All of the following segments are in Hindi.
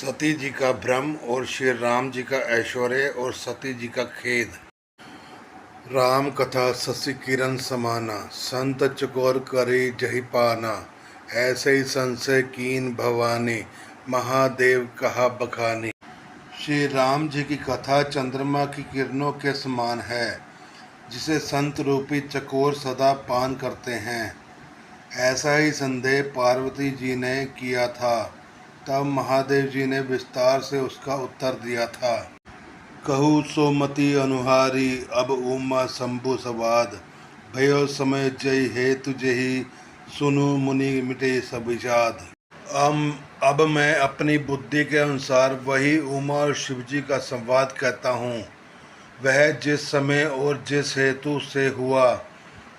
सती जी का भ्रम और श्री राम जी का ऐश्वर्य और सती जी का खेद। राम कथा शशि किरण समाना, संत चकोर करे जहि पाना। ऐसे ही संशय कीन भवानी, महादेव कहा बखानी। श्री राम जी की कथा चंद्रमा की किरणों के समान है, जिसे संत रूपी चकोर सदा पान करते हैं। ऐसा ही संदेह पार्वती जी ने किया था, तब महादेव जी ने विस्तार से उसका उत्तर दिया था। कहू सोमति अनुहारी, अब उमा शंभु सवाद। भयो समय जय हेतु जही, सुनु मुनि मिटे सब विषाद। अब मैं अपनी बुद्धि के अनुसार वही उमा और शिव जी का संवाद कहता हूँ। वह जिस समय और जिस हेतु से हुआ,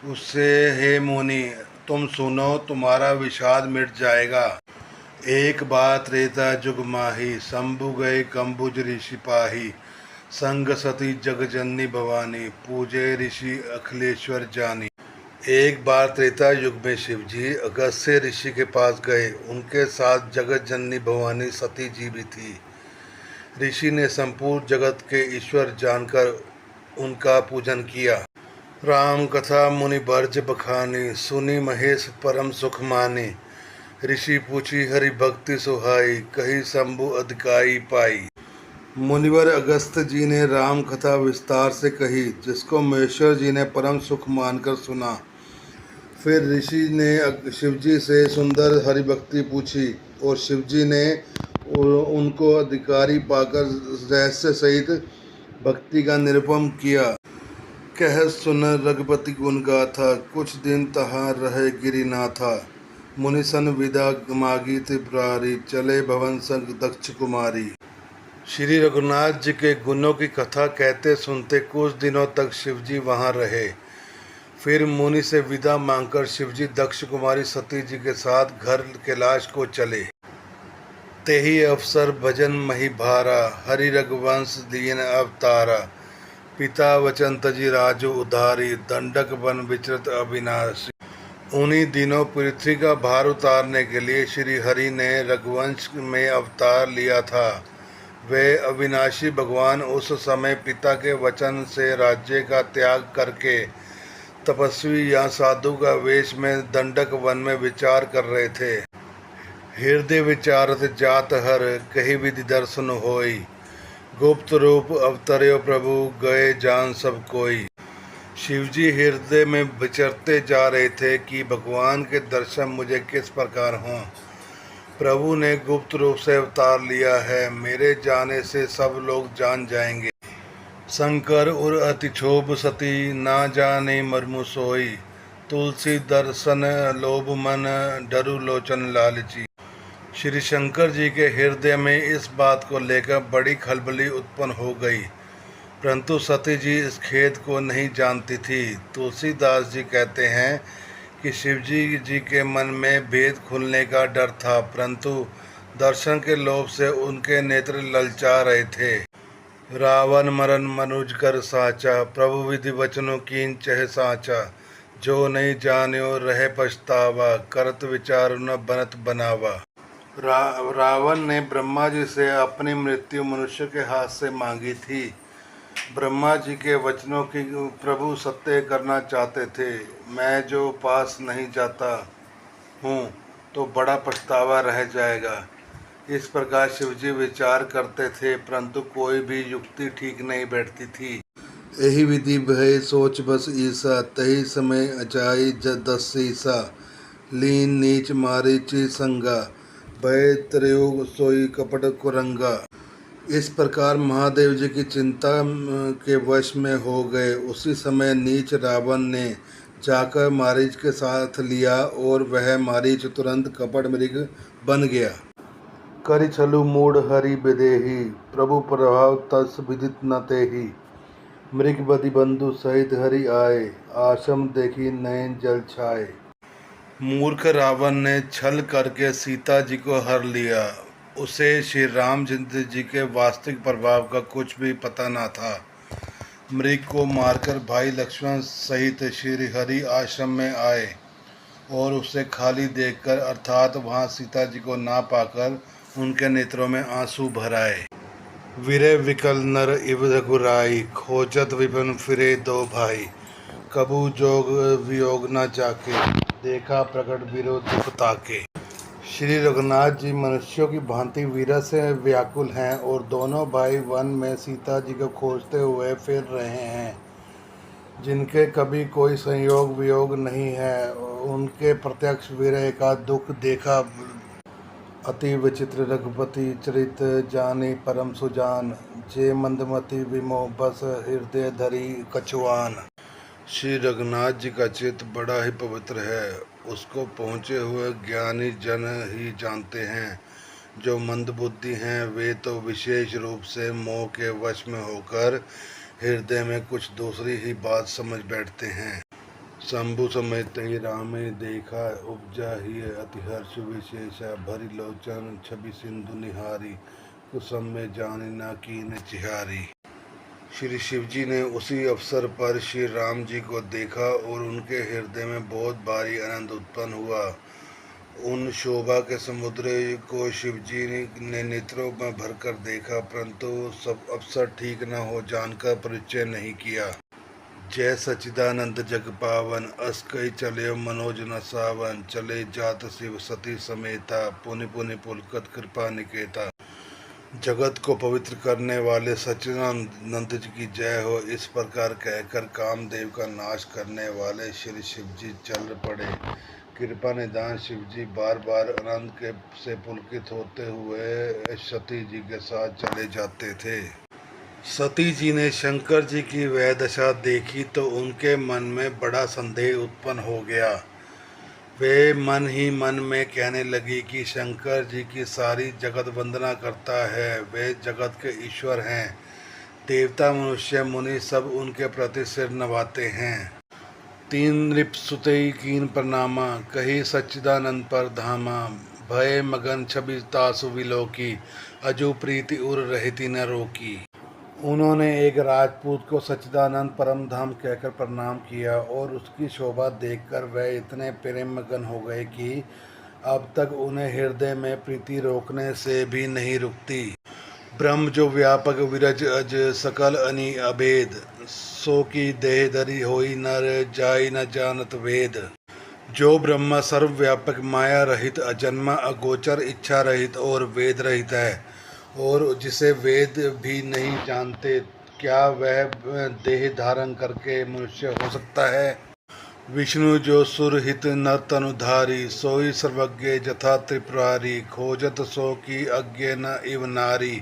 उससे हे मुनि तुम सुनो, तुम्हारा विषाद मिट जाएगा। एक बार त्रेता जुग माही, शंभु गए कंबुज ऋषि पाही। संग सती जग जननी भवानी, पूजे ऋषि अखिलेश्वर जानी। एक बार त्रेता युग में शिव जी अगस्त्य ऋषि के पास गए। उनके साथ जगत जननी भवानी सती जी भी थी। ऋषि ने संपूर्ण जगत के ईश्वर जानकर उनका पूजन किया। राम कथा मुनि बर्ज बखानी, सुनी महेश परम सुख मानी। ऋषि पूछी हरि भक्ति सुहाई, कही शंभु अधिकाई पाई। मुनिवर अगस्त्य जी ने राम कथा विस्तार से कही, जिसको महेश्वर जी ने परम सुख मानकर सुना। फिर ऋषि ने शिव जी से सुंदर हरि भक्ति पूछी और शिव जी ने उनको अधिकारी पाकर रहस्य सहित भक्ति का निरूपण किया। कह सुन रघुपति गुण गाथा, कुछ दिन तहाँ रहे गिरिनाथा। मुनिसन विदा मागी त्रिपुरारी, चले भवन संग दक्ष कुमारी। श्री रघुनाथ जी के गुणों की कथा कहते सुनते कुछ दिनों तक शिवजी वहाँ रहे। फिर मुनि से विदा मांगकर शिवजी दक्ष कुमारी सती जी के साथ घर कैलाश को चले। तेहि अवसर भजन मही भारा, हरि रघुवंश दीन अवतारा। पिता वचन तजी राजू उधारी, दंडक वन विचरत अविनाशी। उन्हीं दिनों पृथ्वी का भार उतारने के लिए श्री हरि ने रघुवंश में अवतार लिया था। वे अविनाशी भगवान उस समय पिता के वचन से राज्य का त्याग करके तपस्वी या साधु का वेश में दंडक वन में विचार कर रहे थे। हृदय विचारत जात हर, कही विधि दर्शन होई। गुप्त रूप अवतर्यो प्रभु, गए जान सब कोई। शिवजी हृदय में विचरते जा रहे थे कि भगवान के दर्शन मुझे किस प्रकार हों। प्रभु ने गुप्त रूप से अवतार लिया है, मेरे जाने से सब लोग जान जाएंगे। शंकर और अतिक्षोभ सती, ना जाने मर्मु सोई। तुलसी दर्शन लोभ मन, डरु लोचन लालची। श्री शंकर जी के हृदय में इस बात को लेकर बड़ी खलबली उत्पन्न हो गई, परंतु सती जी इस खेद को नहीं जानती थी। तुलसीदास जी कहते हैं कि शिवजी जी के मन में भेद खुलने का डर था, परंतु दर्शन के लोभ से उनके नेत्र ललचा रहे थे। रावण मरण मनुज कर साचा, प्रभु विधि वचनों कीन चह साचा। जो नहीं जान्यो रहे पछतावा, करत विचार न बनत बनावा। रावण ने ब्रह्मा जी से अपनी मृत्यु मनुष्य के हाथ से मांगी थी। ब्रह्मा जी के वचनों की प्रभु सत्य करना चाहते थे। मैं जो पास नहीं जाता हूँ तो बड़ा पछतावा रह जाएगा। इस प्रकार शिवजी विचार करते थे, परंतु कोई भी युक्ति ठीक नहीं बैठती थी। यही विधि भय सोच बस ईसा, तही समय अचाई दस ईसा। लीन नीच मारीची संगा, भय त्रयोग सोई कपट कुरंगा। इस प्रकार महादेव जी की चिंता के वश में हो गए। उसी समय नीच रावण ने जाकर मारीच के साथ लिया और वह मारीच तुरंत कपट मृग बन गया। करि छलु मूढ़ हरि विदेही, प्रभु प्रभाव तस विदित न तेहि। मृग बदि बंधु सहित हरि आए, आश्रम देखी नयन जल छाए। मूर्ख रावण ने छल करके सीता जी को हर लिया। उसे श्री रामचंद्र जी के वास्तविक प्रभाव का कुछ भी पता न था। मृग को मारकर भाई लक्ष्मण सहित श्री हरि आश्रम में आए और उसे खाली देखकर, अर्थात वहाँ सीता जी को ना पाकर उनके नेत्रों में आंसू भर आए। वीरे विकल नर इव रघुराई, खोजत विपिन फिरे दो भाई। कबू जोग वियोग न जाके, देखा प्रकट विरोध दुख ताके। श्री रघुनाथ जी मनुष्यों की भांति वीरता से व्याकुल हैं और दोनों भाई वन में सीता जी को खोजते हुए फिर रहे हैं, जिनके कभी कोई संयोग वियोग नहीं है। उनके प्रत्यक्ष विरह का दुख देखा। अति विचित्र रघुपति चरित, जानी परम सुजान। जे मंदमति विमोह बस, हृदय धरी कछुआन। श्री रघुनाथ जी का चित्त बड़ा ही पवित्र है, उसको पहुँचे हुए ज्ञानी जन ही जानते हैं। जो मंदबुद्धि हैं वे तो विशेष रूप से मोह के वश में होकर हृदय में कुछ दूसरी ही बात समझ बैठते हैं। शंभु समेत ही रामे देखा, उपजा ही अति हर्ष विशेषा। भरी लोचन छवि सिंधु निहारी, कुसुम में जानी ना कीन चिहारी। श्री शिव जी ने उसी अवसर पर श्री राम जी को देखा और उनके हृदय में बहुत भारी आनंद उत्पन्न हुआ। उन शोभा के समुद्र को शिव जी ने नेत्रों में भरकर देखा, परंतु सब अवसर ठीक न हो जानकर परिचय नहीं किया। जय सच्चिदानंद जग पावन, अस कई चले मनोज न सावन। चले जात शिव सती समेता, पुनि पुनि पुलकत कृपा निकेता। जगत को पवित्र करने वाले सच्चिदानंद जी की जय हो। इस प्रकार कहकर कामदेव का नाश करने वाले श्री शिव जी चल पड़े। कृपा निदान शिव जी बार बार आनंद के से पुलकित होते हुए सती जी के साथ चले जाते थे। सती जी ने शंकर जी की वह दशा देखी तो उनके मन में बड़ा संदेह उत्पन्न हो गया। वे मन ही मन में कहने लगी कि शंकर जी की सारी जगत वंदना करता है, वे जगत के ईश्वर हैं। देवता मनुष्य मुनि सब उनके प्रति सिर नवाते हैं। तीन नृपसुते कीन प्रणामा, कही सच्चिदानंद पर धामा। भय मगन छवि तासु विलोकी, अजू प्रीति उर रहती न रोकी। उन्होंने एक राजपूत को सच्चिदानंद परम धाम कहकर प्रणाम किया और उसकी शोभा देखकर वह इतने प्रेम मगन हो गए कि अब तक उन्हें हृदय में प्रीति रोकने से भी नहीं रुकती। ब्रह्म जो व्यापक विरज अज, सकल अनि अभेद। सो की देह धरी होई नर, जाई न जानत वेद। जो ब्रह्म सर्वव्यापक माया रहित अजन्मा अगोचर इच्छा रहित और वेद रहित है और जिसे वेद भी नहीं जानते, क्या वह देह धारण करके मनुष्य हो सकता है। विष्णु जो सुरहित नर तनुधारी, सोई सर्वज्ञ जथा त्रिपुरारी। खोजत सो की अज्ञ न इव नारी,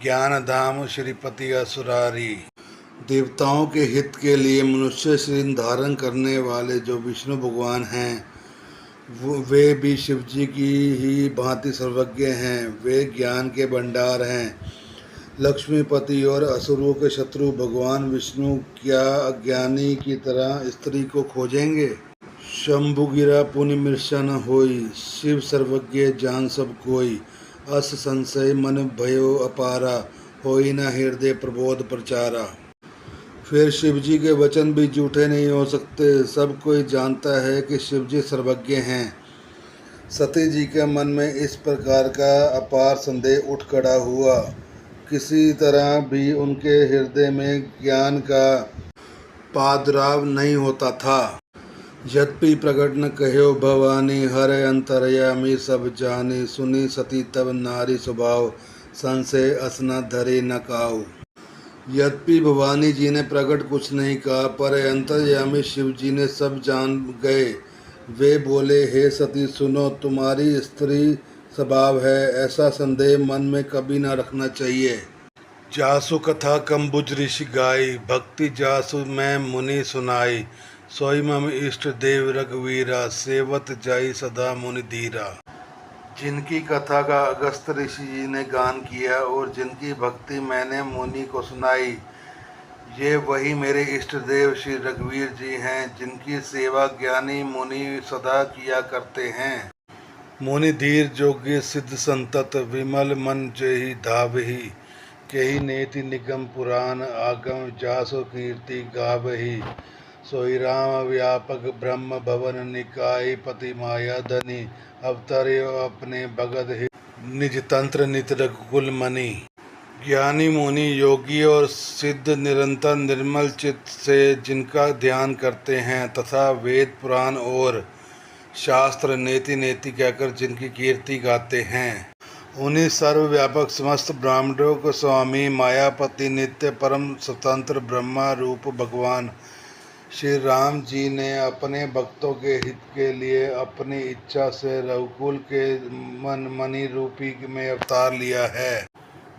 ज्ञान धाम श्रीपति असुरारी। देवताओं के हित के लिए मनुष्य शरीर धारण करने वाले जो विष्णु भगवान हैं, वे भी शिव जी की ही भांति सर्वज्ञ हैं। वे ज्ञान के भंडार हैं। लक्ष्मीपति और असुरों के शत्रु भगवान विष्णु क्या अज्ञानी की तरह स्त्री को खोजेंगे। शंभु गिरा पुनि मृषा न होई, शिव सर्वज्ञ जान सब कोई। अस संशय मन भयो अपारा, होई न हृदय प्रबोध प्रचारा। फिर शिव जी के वचन भी झूठे नहीं हो सकते। सब कोई जानता है कि शिव जी सर्वज्ञ हैं। सती जी के मन में इस प्रकार का अपार संदेह उठ खड़ा हुआ। किसी तरह भी उनके हृदय में ज्ञान का पादराव नहीं होता था। यद्यपि प्रकट न कहो भवानी, हर अंतर्यामी सब जानी। सुनी सती तब नारी स्वभाव, संशय असना धरे न काऊ। यद्यपि भवानी जी ने प्रकट कुछ नहीं कहा, पर अंतर्यामी शिव जी ने सब जान गए। वे बोले, हे सती सुनो, तुम्हारी स्त्री स्वभाव है, ऐसा संदेह मन में कभी न रखना चाहिए। जासु कथा कंबुज ऋषि गाई, भक्ति जासु मैं मुनि सुनाई। सोई मम इष्ट देव रघुवीरा, सेवत जाई सदा मुनि धीरा। जिनकी कथा का अगस्त ऋषि जी ने गान किया और जिनकी भक्ति मैंने मुनि को सुनाई, ये वही मेरे इष्ट देव श्री रघुवीर जी हैं, जिनकी सेवा ज्ञानी मुनि सदा किया करते हैं। मुनि धीर जोगी सिद्ध संतत, विमल मन जेहि धावहि। केहि नेति निगम पुराण, आगम जासो कीर्ति गावहि। सोई राम व्यापक ब्रह्म भवन निकाय, पति माया धनी। अवतरे अपने भगत निज तंत्र नित रघुकुल मणि। ज्ञानी मुनि योगी और सिद्ध निरंतर निर्मल चित्त से जिनका ध्यान करते हैं तथा वेद पुराण और शास्त्र नेति नेति कहकर जिनकी कीर्ति गाते हैं, उन्हीं सर्वव्यापक समस्त ब्रह्मांडों के स्वामी मायापति नित्य परम स्वतंत्र ब्रह्मा रूप भगवान श्री राम जी ने अपने भक्तों के हित के लिए अपनी इच्छा से रघुकुल के मणि रूपी में अवतार लिया है।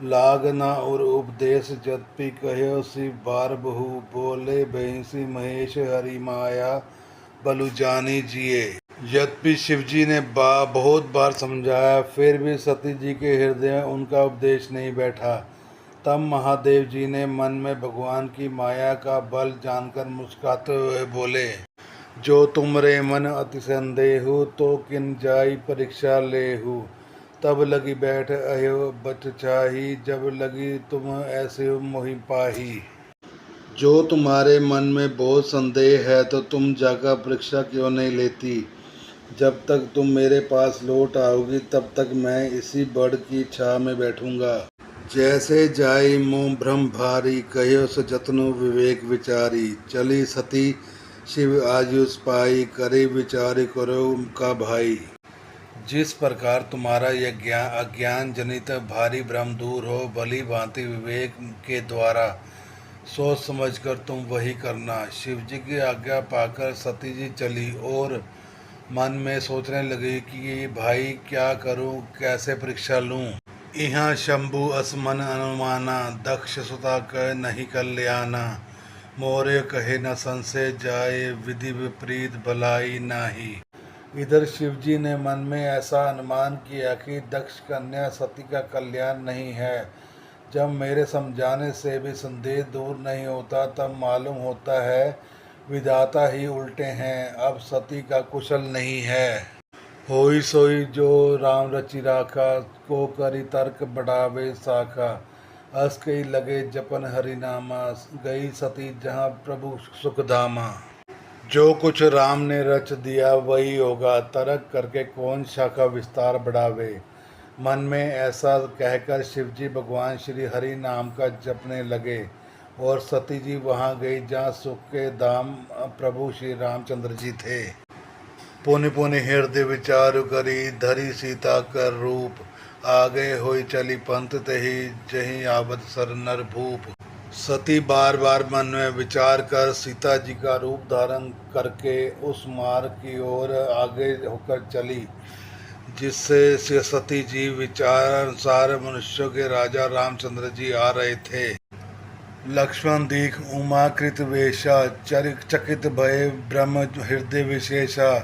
लागना और उपदेश जतपि कहो शिव बार बहु, बोले भैंसी महेश हरि माया बलु जानी जिए। यद्यपि शिवजी ने बहुत बार समझाया, फिर भी सती जी के हृदय में उनका उपदेश नहीं बैठा। तब महादेव जी ने मन में भगवान की माया का बल जानकर मुस्कुराते हुए बोले, जो तुमरे मन अति संदेहु, तो किन जाई परीक्षा लेहु। तब लगी बैठ अयो बच चाही, जब लगी तुम ऐसे मोहि पाही। जो तुम्हारे मन में बहुत संदेह है तो तुम जाकर परीक्षा क्यों नहीं लेती। जब तक तुम मेरे पास लौट आओगी तब तक मैं इसी बड़ की छाह में बैठूंगा। जैसे जाई मोह भ्रम भारी, कहो सो जतनो विवेक विचारी। चली सती शिव आयुष पाई, करे विचारी करो का भाई। जिस प्रकार तुम्हारा यह अज्ञान जनित भारी भ्रम दूर हो, भली भांति विवेक के द्वारा सोच समझकर तुम वही करना। शिवजी की आज्ञा पाकर सती जी चली और मन में सोचने लगी कि भाई क्या करूं, कैसे परीक्षा लूं। यहाँ शंभु असमन अनुमाना, दक्ष सुता कह नहीं कल्याणा। मोरे कहे न संशय जाए, विधि विपरीत भलाई नाही। इधर शिवजी ने मन में ऐसा अनुमान किया कि दक्ष कन्या सती का कल्याण नहीं है। जब मेरे समझाने से भी संदेह दूर नहीं होता तब मालूम होता है विधाता ही उल्टे हैं, अब सती का कुशल नहीं है। होई सोई जो राम रचि राखा, को करी तर्क बढ़ावे शाखा। अस कई लगे जपन हरिनामा, गई सती जहाँ प्रभु सुखधामा। जो कुछ राम ने रच दिया वही होगा, तर्क करके कौन शाखा विस्तार बढ़ावे। मन में ऐसा कहकर शिवजी भगवान श्री हरि नाम का जपने लगे और सती जी वहाँ गई जहाँ सुख के धाम प्रभु श्री रामचंद्र जी थे। पुनि पुनि हृदय विचार करी, धरी सीता कर रूप। आगे होई चली पंथ तही, जही आवत सर नर भूप। सती बार बार मन में विचार कर सीता जी का रूप धारण करके उस मार्ग की ओर आगे होकर चली जिससे सती जी विचार अनुसार मनुष्यों के राजा रामचंद्र जी आ रहे थे। लक्ष्मण दीख उमाकृत वेशा, चकित भय ब्रह्म हृदय विशेषा।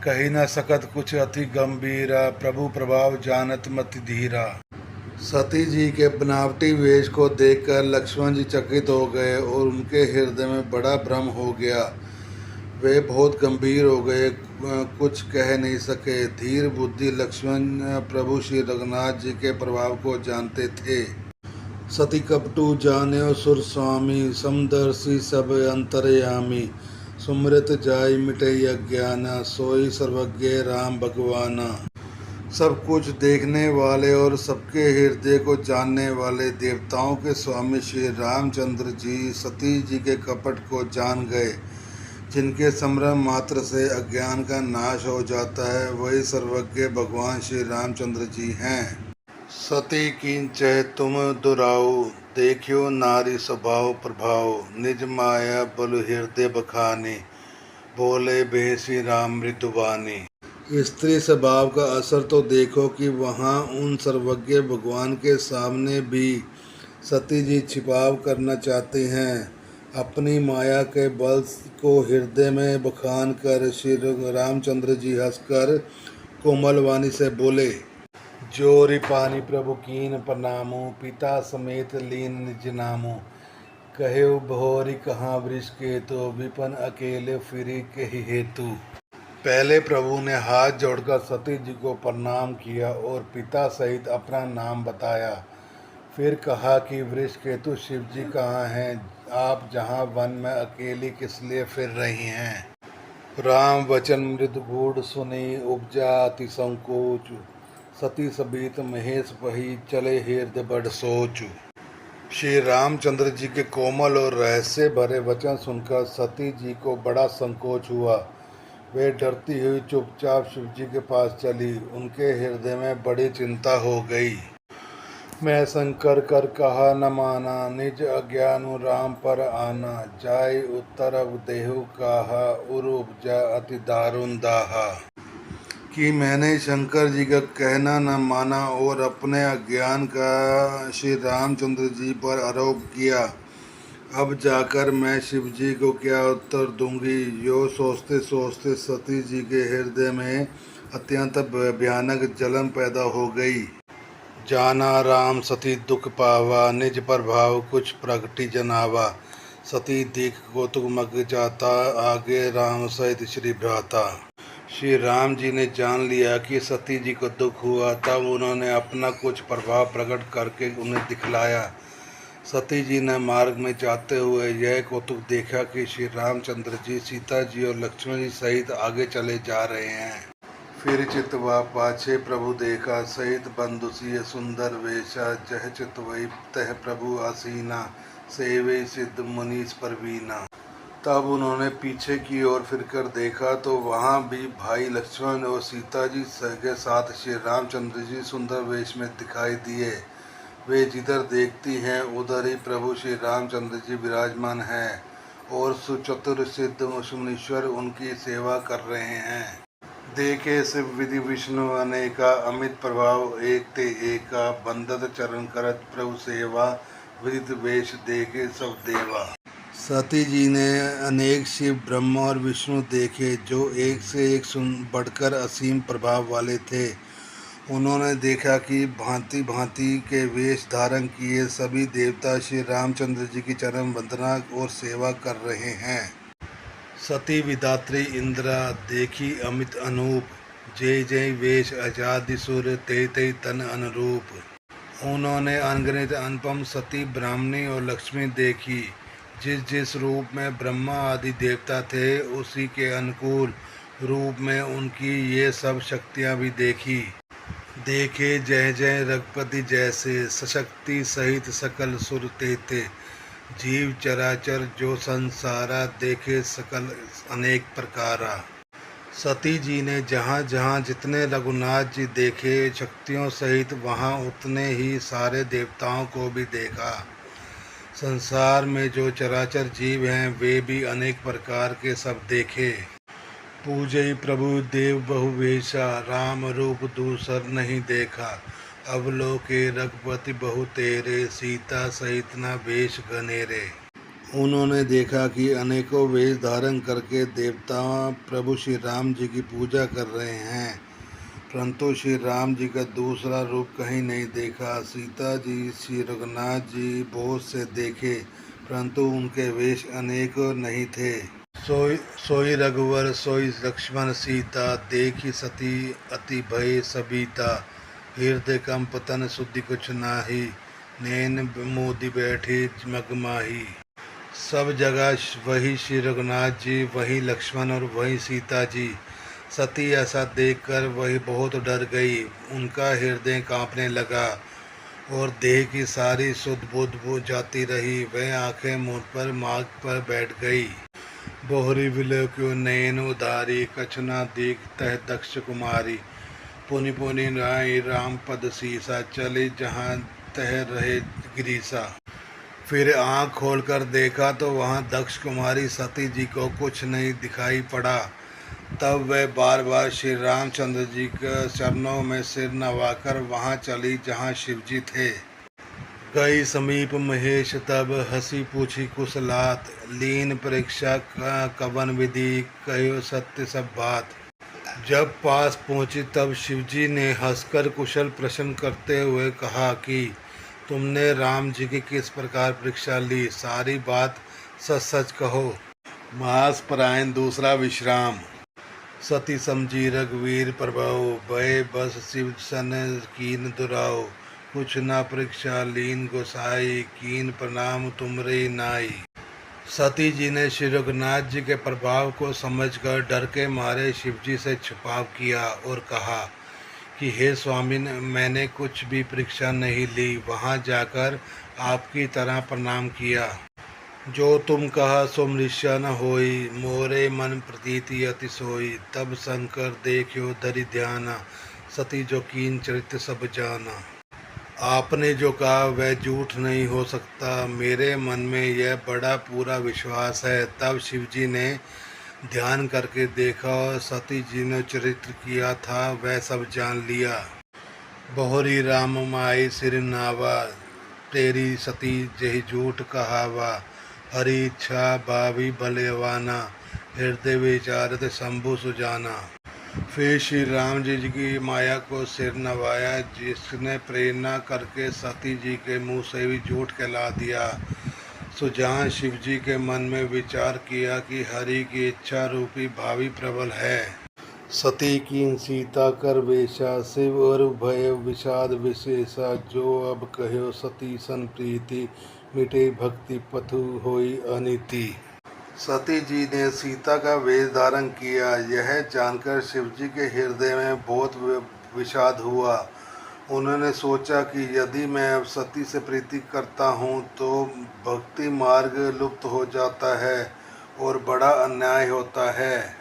कही न सकत कुछ अति गंभीरा, प्रभु प्रभाव जानत मति धीरा। सती जी के बनावटी वेश को देखकर लक्ष्मण जी चकित हो गए और उनके हृदय में बड़ा भ्रम हो गया। वे बहुत गंभीर हो गए, कुछ कह नहीं सके। धीर बुद्धि लक्ष्मण प्रभु श्री रघुनाथ जी के प्रभाव को जानते थे। सती कपटू जान्यो सुर स्वामी, समदर्शी सब अंतरयामी। सुमृत जाय मिटई अज्ञाना, सोई सर्वज्ञ राम भगवाना। सब कुछ देखने वाले और सबके हृदय को जानने वाले देवताओं के स्वामी श्री रामचंद्र जी सती जी के कपट को जान गए। जिनके स्मरण मात्र से अज्ञान का नाश हो जाता है वही सर्वज्ञ भगवान श्री रामचंद्र जी हैं। सती कींचह तुम दुराऊ, देखियो नारी स्वभाव प्रभाव। निज माया बलु हृदय बखानी, बोले बेसी राम मृदुबानी। स्त्री स्वभाव का असर तो देखो कि वहाँ उन सर्वज्ञ भगवान के सामने भी सती जी छिपाव करना चाहते हैं। अपनी माया के बल को हृदय में बखान कर श्री रामचंद्र जी हंसकर कोमल वाणी से बोले, जोरी पानी प्रभु कीन प्रणामो, पिता समेत लीन निज नामो। कहे भोरी कहाँ वृष केतु, विपन अकेले फिरी के ही हेतु। पहले प्रभु ने हाथ जोड़कर सती जी को प्रणाम किया और पिता सहित अपना नाम बताया। फिर कहा कि वृषकेतु शिव जी कहाँ हैं, आप जहाँ वन में अकेली किस लिए फिर रही हैं। राम वचन मृदु गूढ़ सुनी, उपजा अति संकोच। सती सबीत महेश पही चले हृदय बड़ सोचु। श्री रामचंद्र जी के कोमल और रहस्य भरे वचन सुनकर सती जी को बड़ा संकोच हुआ। वे डरती हुई चुपचाप शिव जी के पास चली। उनके हृदय में बड़ी चिंता हो गई। मैं शंकर कर कहा न माना, निज अज्ञानु राम पर आना। जाय उत्तर अब देहु कहा, उर उपजा अति दारुण दाहा। कि मैंने शंकर जी का कहना न माना और अपने अज्ञान का श्री रामचंद्र जी पर आरोप किया। अब जाकर मैं शिव जी को क्या उत्तर दूंगी। यो सोचते सोचते सती जी के हृदय में अत्यंत भयानक जलन पैदा हो गई। जाना राम सती दुख पावा, निज प्रभाव कुछ प्रगति जनावा। सती देख कौतुक मग जाता, आगे राम सहित श्री भ्राता। श्री राम जी ने जान लिया कि सती जी को दुख हुआ, तब उन्होंने अपना कुछ प्रभाव प्रकट करके उन्हें दिखलाया। सती जी ने मार्ग में जाते हुए यह कौतुक देखा कि श्री रामचंद्र जी सीता जी और लक्ष्मण जी सहित आगे चले जा रहे हैं। फिर चितवा पाछे प्रभु देखा, सहित बंधुसिय सुंदर वेशा। जह चितवई तह प्रभु आसीना, सेवे सिद्ध मुनीस परवीना। तब उन्होंने पीछे की ओर फिरकर देखा तो वहाँ भी भाई लक्ष्मण और सीता जी के साथ श्री रामचंद्र जी सुंदर वेश में दिखाई दिए। वे जिधर देखती हैं उधर ही प्रभु श्री रामचंद्र जी विराजमान हैं और सुचतुर सिद्ध मुनीश्वर उनकी सेवा कर रहे हैं। देखे शिव विधि विष्णु अनेका, अमित प्रभाव एक ते एका। बंदत चरण करत प्रभु सेवा, विदित वेश देखे सब देवा। सती जी ने अनेक शिव ब्रह्मा और विष्णु देखे जो एक से एक बढ़कर असीम प्रभाव वाले थे। उन्होंने देखा कि भांति भांति के वेश धारण किए सभी देवता श्री रामचंद्र जी की चरण वंदना और सेवा कर रहे हैं। सती विदात्री इंद्रा देखी अमित अनूप, जय जय वेश आजादि सुर ते ते तन अनुरूप। उन्होंने अनगिनत अनुपम सती ब्राह्मणी और लक्ष्मी देखी। जिस जिस रूप में ब्रह्मा आदि देवता थे उसी के अनुकूल रूप में उनकी ये सब शक्तियाँ भी देखी। देखे जय जय रघुपति जैसे, सशक्ति सहित सकल सुर तेते। जीव चराचर जो संसारा, देखे सकल अनेक प्रकारा। सती जी ने जहाँ जहाँ जितने रघुनाथ जी देखे शक्तियों सहित, वहाँ उतने ही सारे देवताओं को भी देखा। संसार में जो चराचर जीव हैं वे भी अनेक प्रकार के सब देखे। पूजय प्रभु देव बहुवेशा, राम रूप दूसर नहीं देखा। अवलोके रघुपति बहु तेरे, सीता सहित न वेश गनेरे। उन्होंने देखा कि अनेकों वेश धारण करके देवता प्रभु श्री राम जी की पूजा कर रहे हैं, परंतु श्री राम जी का दूसरा रूप कहीं नहीं देखा। सीता जी श्री रघुनाथ जी बहुत से देखे, परंतु उनके वेश अनेक नहीं थे। सोई रघुवर सोई लक्ष्मण सीता, देखी सती अति भय सबीता। हृदय कंपतन शुद्धि कुछ नाही, नैन मोदी बैठी मगमाही। सब जगह वही श्री रघुनाथ जी, वही लक्ष्मण और वही सीता जी। सती ऐसा देखकर वही बहुत डर गई। उनका हृदय कांपने लगा और देह की सारी शुद्ध बुद्ध जाती रही। वह आंखें मूंद पर मार्ग पर बैठ गई। बोहरी विलय क्यों नयन उदारी, कछना दीख तह दक्ष कुमारी। पुनि पुनि राय राम पद सीसा, चले जहाँ तह रहे गिरीसा। फिर आँख खोलकर देखा तो वहाँ दक्ष कुमारी सती जी को कुछ नहीं दिखाई पड़ा। तब वह बार बार श्री रामचंद्र जी के चरणों में सिर नवाकर वहाँ चली जहाँ शिव जी थे। गई समीप महेश तब, हंसी पूछी कुशलात। लीन परीक्षा कवन विधि, कहो सत्य सब बात। जब पास पहुँची तब शिवजी ने हंसकर कुशल प्रश्न करते हुए कहा कि तुमने राम जी की किस प्रकार परीक्षा ली, सारी बात सच सच कहो। मास परायण दूसरा विश्राम। सती समझी रघुवीर प्रभाव, भय बस शिव सन कीन दुराव। कुछ न परीक्षा लीन गोसाई, कीन प्रणाम तुमरे नाई। सती जी ने श्री रघुनाथ जी के प्रभाव को समझकर डर के मारे शिव जी से छिपाव किया और कहा कि हे स्वामी, मैंने कुछ भी परीक्षा नहीं ली, वहाँ जाकर आपकी तरह प्रणाम किया। जो तुम कहा सो मृष्या न होई, मोरे मन प्रतीति अति सोई। तब शंकर देखियो धरि ध्याना, सती जो कीन चरित्र सब जाना। आपने जो कहा वह झूठ नहीं हो सकता, मेरे मन में यह बड़ा पूरा विश्वास है। तब शिवजी ने ध्यान करके देखा और सती जी ने चरित्र किया था वह सब जान लिया। बहुरी राम माई सिर नावा, तेरी सती जही झूठ कहावा। हरि इच्छा भावी बलवाना, हृदय विचारत शंभु सुजाना। फिर श्री राम जी की माया को सिर नवाया, जिसने प्रेरणा करके सती जी के मुंह से भी झूठ कहला दिया। सुजान शिव जी के मन में विचार किया कि हरि की इच्छा रूपी भावी प्रबल है। सती की सीता कर वेशा, शिव और भय विषाद विशेषा। जो अब कहो सती सन प्रीति, मिटे भक्ति पथु होई अनिति। सती जी ने सीता का वेश धारण किया। यह जानकर शिवजी के हृदय में बहुत विषाद हुआ। उन्होंने सोचा कि यदि मैं अब सती से प्रीति करता हूँ तो भक्ति मार्ग लुप्त हो जाता है और बड़ा अन्याय होता है।